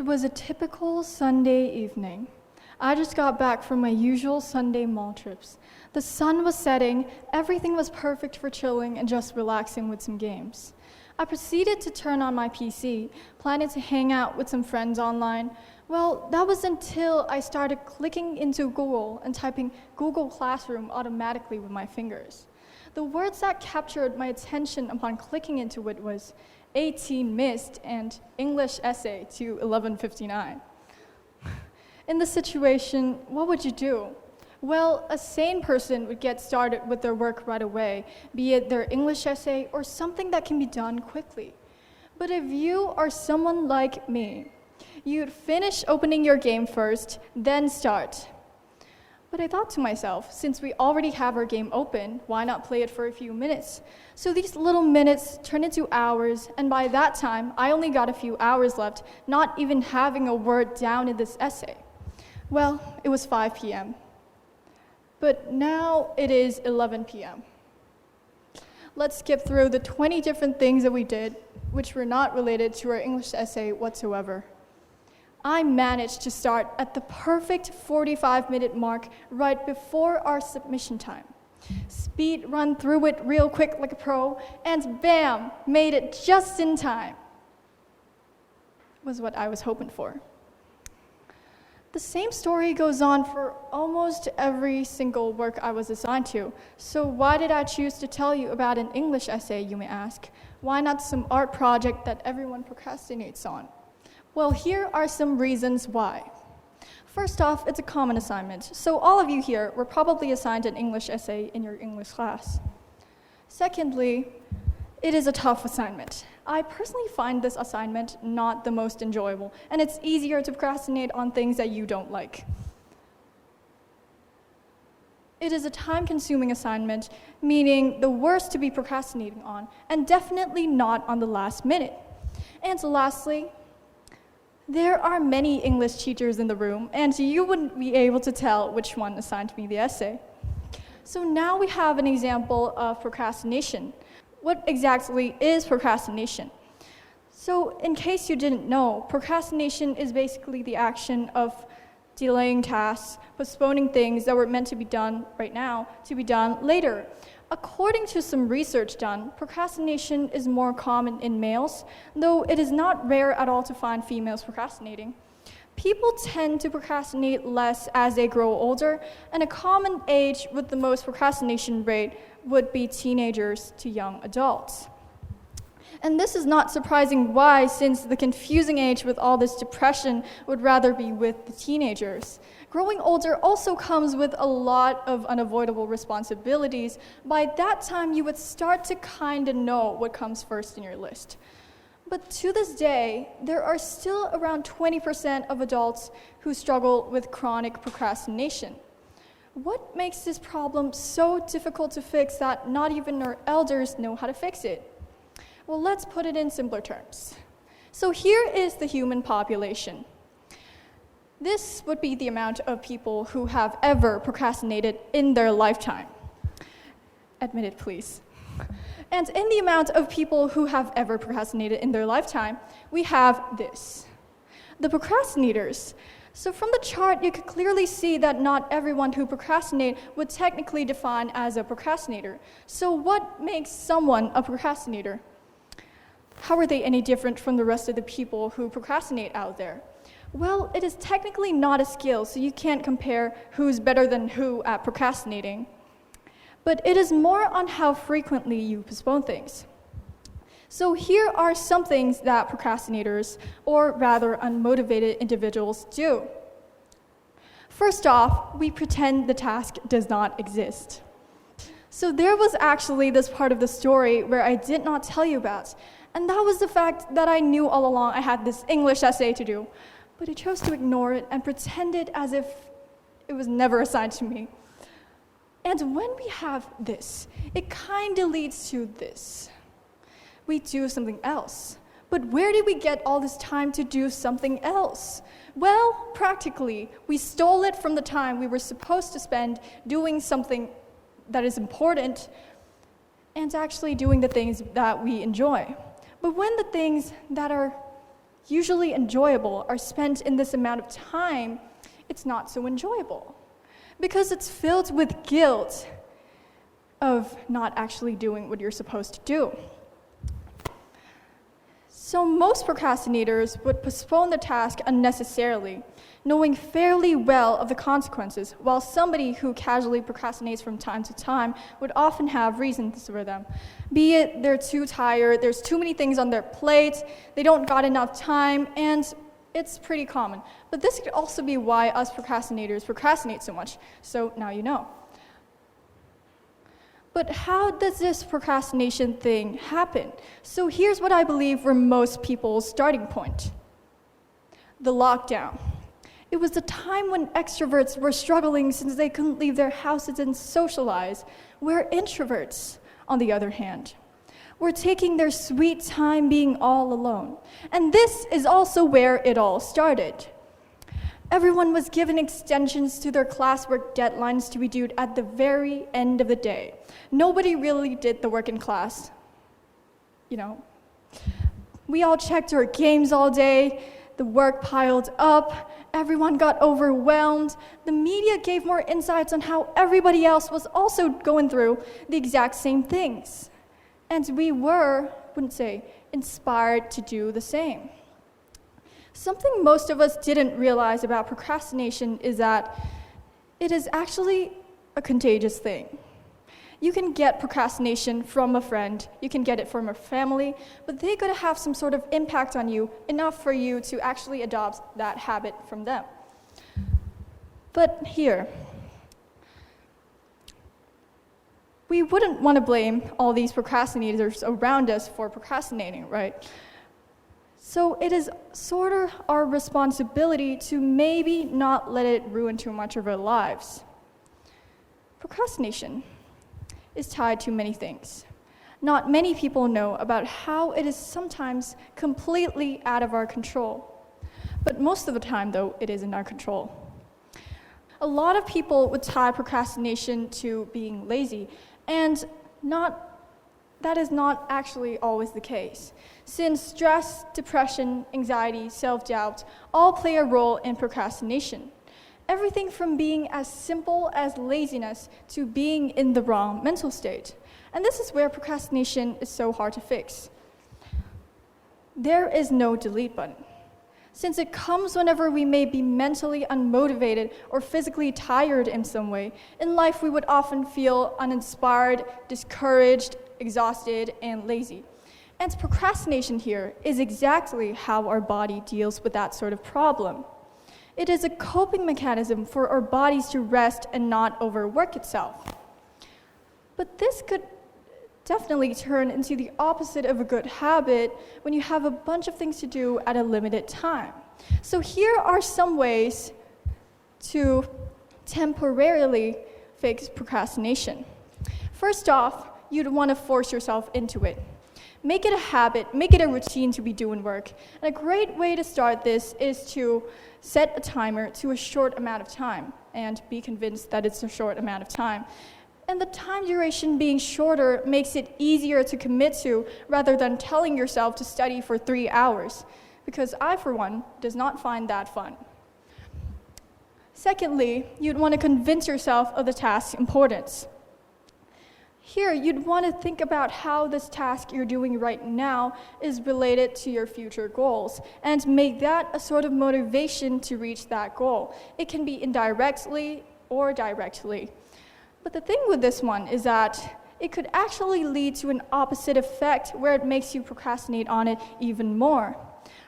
was a typical Sunday evening. I just got back from my usual Sunday mall trips. The sun was setting, everything was perfect for chilling and just relaxing with some games. I proceeded to turn on my PC, planning to hang out with some friends online. Well, that was until I started clicking into Google and typing Google Classroom automatically with my fingers. The words that captured my attention upon clicking into it was 18 missed and English essay to 11:59. In this situation, what would you do? Well, a sane person would get started with their work right away, be it their English essay or something that can be done quickly. But if you are someone like me, you'd finish opening your game first, then start. But I thought to myself, since we already have our game open, why not play it for a few minutes? So these little minutes turned into hours, and by that time, I only got a few hours left, not even having a word down in this essay. Well, it was 5 p.m. But now it is 11 p.m. Let's skip through the 20 different things that we did, which were not related to our English essay whatsoever. I managed to start at the perfect 45-minute mark right before our submission time. Speed run through it real quick like a pro, and bam, made it just in time. Was what I was hoping for. The same story goes on for almost every single work I was assigned to. So why did I choose to tell you about an English essay, you may ask? Why not some art project that everyone procrastinates on? Well, here are some reasons why. First off, it's a common assignment, so all of you here were probably assigned an English essay in your English class. Secondly, it is a tough assignment. I personally find this assignment not the most enjoyable, and it's easier to procrastinate on things that you don't like. It is a time-consuming assignment, meaning the worst to be procrastinating on, and definitely not on the last minute. And lastly, there are many English teachers in the room, and you wouldn't be able to tell which one assigned me the essay. So now we have an example of procrastination. What exactly is procrastination? So in case you didn't know, procrastination is basically the action of delaying tasks, postponing things that were meant to be done right now to be done later. According to some research done, procrastination is more common in males, though it is not rare at all to find females procrastinating. People tend to procrastinate less as they grow older, and a common age with the most procrastination rate would be teenagers to young adults. And this is not surprising why, since the confusing age with all this depression would rather be with the teenagers. Growing older also comes with a lot of unavoidable responsibilities. By that time, you would start to kind of know what comes first in your list. But to this day, there are still around 20% of adults who struggle with chronic procrastination. What makes this problem so difficult to fix that not even our elders know how to fix it? Well, let's put it in simpler terms. So here is the human population. This would be the amount of people who have ever procrastinated in their lifetime. Admit it, please. And in the amount of people who have ever procrastinated in their lifetime, we have this. The procrastinators. So from the chart, you could clearly see that not everyone who procrastinates would technically define as a procrastinator. So what makes someone a procrastinator? How are they any different from the rest of the people who procrastinate out there? Well, it is technically not a skill, so you can't compare who's better than who at procrastinating. But it is more on how frequently you postpone things. So here are some things that procrastinators, or rather unmotivated individuals, do. First off, we pretend the task does not exist. So there was actually this part of the story where I did not tell you about, and that was the fact that I knew all along I had this English essay to do, but I chose to ignore it and pretended as if it was never assigned to me. And when we have this, it kind of leads to this. We do something else. But where did we get all this time to do something else? Well, practically, we stole it from the time we were supposed to spend doing something that is important and actually doing the things that we enjoy. But when the things that are usually enjoyable, are spent in this amount of time, it's not so enjoyable. Because it's filled with guilt of not actually doing what you're supposed to do. So most procrastinators would postpone the task unnecessarily, knowing fairly well of the consequences, while somebody who casually procrastinates from time to time would often have reasons for them. Be it they're too tired, there's too many things on their plate, they don't got enough time, and it's pretty common. But this could also be why us procrastinators procrastinate so much, so now you know. But how does this procrastination thing happen? So here's what I believe were most people's starting point. The lockdown. It was the time when extroverts were struggling since they couldn't leave their houses and socialize, where introverts, on the other hand, were taking their sweet time being all alone. And this is also where it all started. Everyone was given extensions to their classwork deadlines to be due at the very end of the day. Nobody really did the work in class. We all checked our games all day, the work piled up, everyone got overwhelmed. The media gave more insights on how everybody else was also going through the exact same things. And we were, inspired to do the same. Something most of us didn't realize about procrastination is that it is actually a contagious thing. You can get procrastination from a friend, you can get it from a family, but they gotta have some sort of impact on you, enough for you to actually adopt that habit from them. But here, we wouldn't want to blame all these procrastinators around us for procrastinating, right? So it is sort of our responsibility to maybe not let it ruin too much of our lives. Procrastination is tied to many things. Not many people know about how it is sometimes completely out of our control. But most of the time, though, it is in our control. A lot of people would tie procrastination to being lazy, and that is not actually always the case, since stress, depression, anxiety, self-doubt all play a role in procrastination. Everything from being as simple as laziness to being in the wrong mental state. And this is where procrastination is so hard to fix. There is no delete button. Since it comes whenever we may be mentally unmotivated or physically tired in some way, in life we would often feel uninspired, discouraged, exhausted, and lazy. And procrastination here is exactly how our body deals with that sort of problem. It is a coping mechanism for our bodies to rest and not overwork itself. But this could definitely turn into the opposite of a good habit when you have a bunch of things to do at a limited time. So here are some ways to temporarily fix procrastination. First off, you'd want to force yourself into it. Make it a habit, make it a routine to be doing work. And a great way to start this is to set a timer to a short amount of time and be convinced that it's a short amount of time. And the time duration being shorter makes it easier to commit to rather than telling yourself to study for 3 hours, because I, for one, does not find that fun. Secondly, you'd want to convince yourself of the task's importance. Here, you'd want to think about how this task you're doing right now is related to your future goals, and make that a sort of motivation to reach that goal. It can be indirectly or directly. But the thing with this one is that it could actually lead to an opposite effect where it makes you procrastinate on it even more.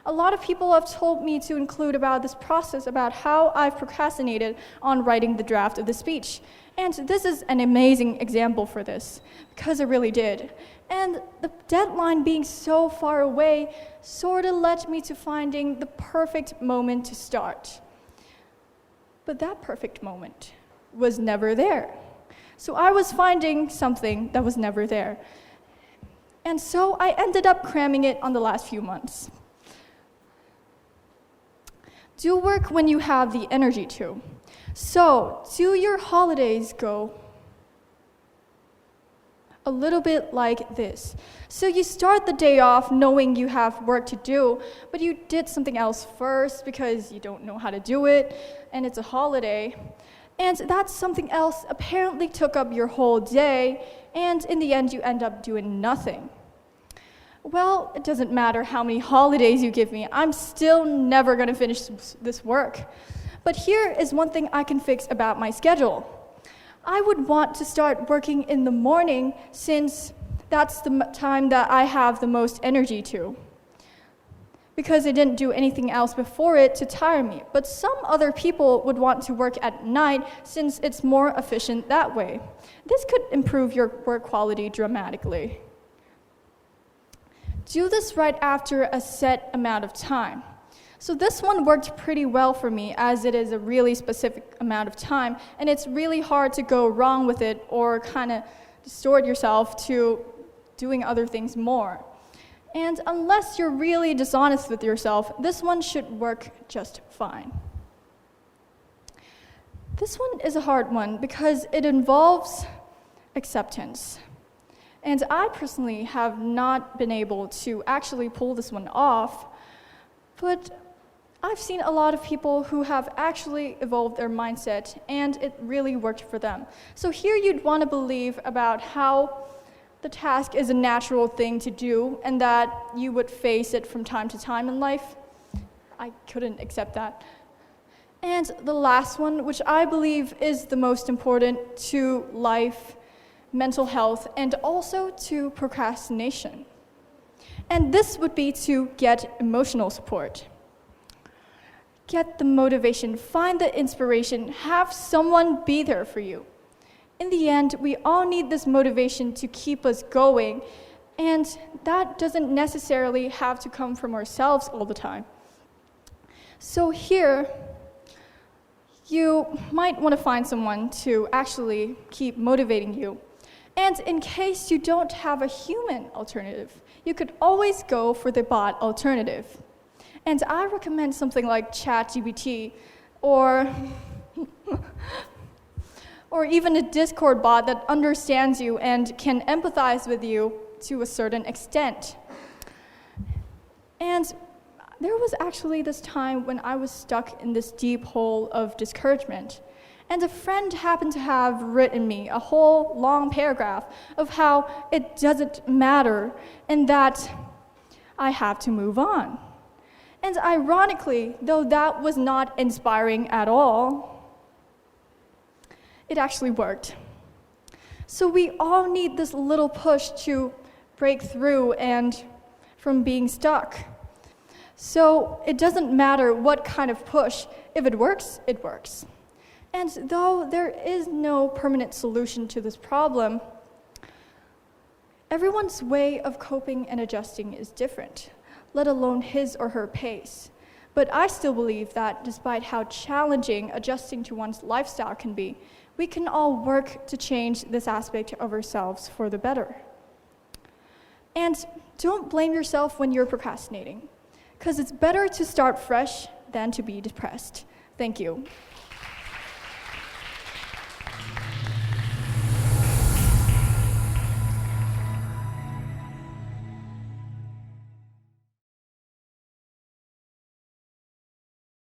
A lot of people have told me to include about this process about how I've procrastinated on writing the draft of the speech. And this is an amazing example for this, because it really did. And the deadline being so far away sort of led me to finding the perfect moment to start. But that perfect moment was never there. So I was finding something that was never there. And so I ended up cramming it on the last few months. Do work when you have the energy to. So, do your holidays go a little bit like this. So you start the day off knowing you have work to do, but you did something else first because you don't know how to do it, and it's a holiday. And that something else apparently took up your whole day, and in the end you end up doing nothing. Well, it doesn't matter how many holidays you give me, I'm still never going to finish this work. But here is one thing I can fix about my schedule. I would want to start working in the morning since that's the time that I have the most energy to, because I didn't do anything else before it to tire me. But some other people would want to work at night since it's more efficient that way. This could improve your work quality dramatically. Do this right after a set amount of time. So this one worked pretty well for me as it is a really specific amount of time, and it's really hard to go wrong with it or kind of distort yourself to doing other things more. And unless you're really dishonest with yourself, this one should work just fine. This one is a hard one because it involves acceptance. And I personally have not been able to actually pull this one off, but I've seen a lot of people who have actually evolved their mindset, and it really worked for them. So here you'd want to believe about how the task is a natural thing to do, and that you would face it from time to time in life. I couldn't accept that. And the last one, which I believe is the most important to life, mental health, and also to procrastination. And this would be to get emotional support. Get the motivation, find the inspiration, have someone be there for you. In the end, we all need this motivation to keep us going, and that doesn't necessarily have to come from ourselves all the time. So here, you might want to find someone to actually keep motivating you. And in case you don't have a human alternative, you could always go for the bot alternative. And I recommend something like ChatGPT or even a Discord bot that understands you and can empathize with you to a certain extent. And there was actually this time when I was stuck in this deep hole of discouragement. And a friend happened to have written me a whole long paragraph of how it doesn't matter and that I have to move on. And ironically, though that was not inspiring at all, it actually worked. So we all need this little push to break through and from being stuck. So it doesn't matter what kind of push. If it works, it works. And though there is no permanent solution to this problem, everyone's way of coping and adjusting is different, let alone his or her pace. But I still believe that despite how challenging adjusting to one's lifestyle can be, we can all work to change this aspect of ourselves for the better. And don't blame yourself when you're procrastinating, because it's better to start fresh than to be depressed. Thank you.